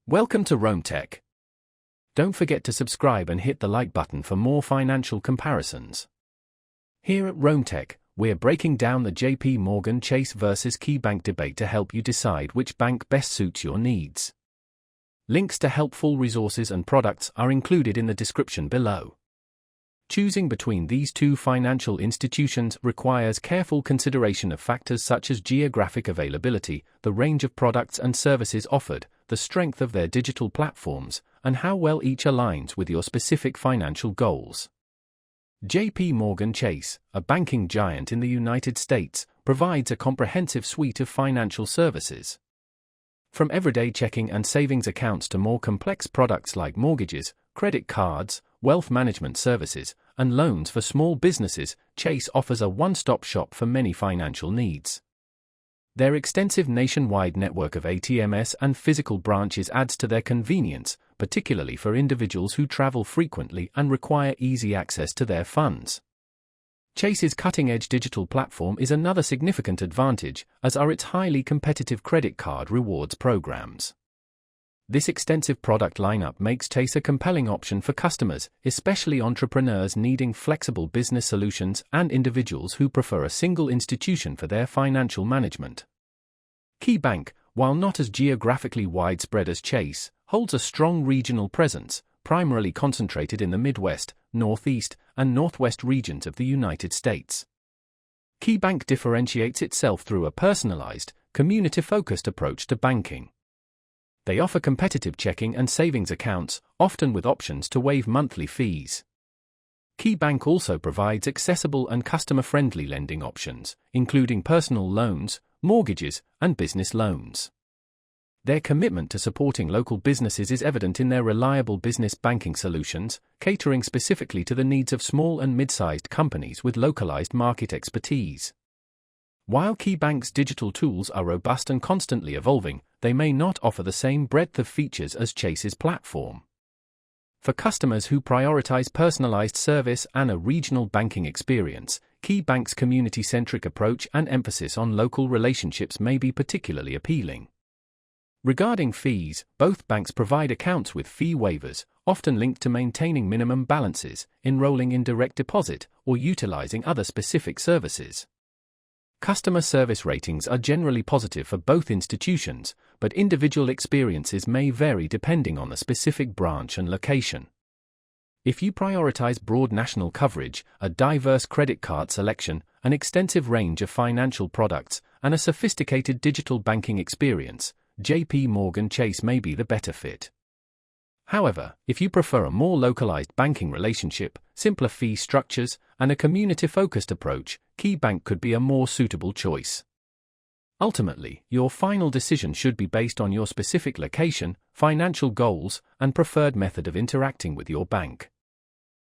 Welcome to Rome Tech. Don't forget to subscribe and hit the like button for more financial comparisons. Here at Rome Tech, we're breaking down the JPMorgan Chase versus KeyBank debate to help you decide which bank best suits your needs. Links to helpful resources and products are included in the description below. Choosing between these two financial institutions requires careful consideration of factors such as geographic availability, the range of products and services offered, the strength of their digital platforms, and how well each aligns with your specific financial goals. JPMorgan Chase, a banking giant in the United States, provides a comprehensive suite of financial services. From everyday checking and savings accounts to more complex products like mortgages, credit cards, wealth management services, and loans for small businesses, Chase offers a one-stop shop for many financial needs. Their extensive nationwide network of ATMs and physical branches adds to their convenience, particularly for individuals who travel frequently and require easy access to their funds. Chase's cutting-edge digital platform is another significant advantage, as are its highly competitive credit card rewards programs. This extensive product lineup makes Chase a compelling option for customers, especially entrepreneurs needing flexible business solutions and individuals who prefer a single institution for their financial management. KeyBank, while not as geographically widespread as Chase, holds a strong regional presence, primarily concentrated in the Midwest, Northeast, and Northwest regions of the United States. KeyBank differentiates itself through a personalized, community-focused approach to banking. They offer competitive checking and savings accounts, often with options to waive monthly fees. KeyBank also provides accessible and customer-friendly lending options, including personal loans, mortgages, and business loans. Their commitment to supporting local businesses is evident in their reliable business banking solutions, catering specifically to the needs of small and mid-sized companies with localized market expertise. While KeyBank's digital tools are robust and constantly evolving, they may not offer the same breadth of features as Chase's platform. For customers who prioritize personalized service and a regional banking experience, KeyBank's community-centric approach and emphasis on local relationships may be particularly appealing. Regarding fees, both banks provide accounts with fee waivers, often linked to maintaining minimum balances, enrolling in direct deposit, or utilizing other specific services. Customer service ratings are generally positive for both institutions, but individual experiences may vary depending on the specific branch and location. If you prioritize broad national coverage, a diverse credit card selection, an extensive range of financial products, and a sophisticated digital banking experience, JPMorgan Chase may be the better fit. However, if you prefer a more localized banking relationship, simpler fee structures, and a community-focused approach, KeyBank could be a more suitable choice. Ultimately, your final decision should be based on your specific location, financial goals, and preferred method of interacting with your bank.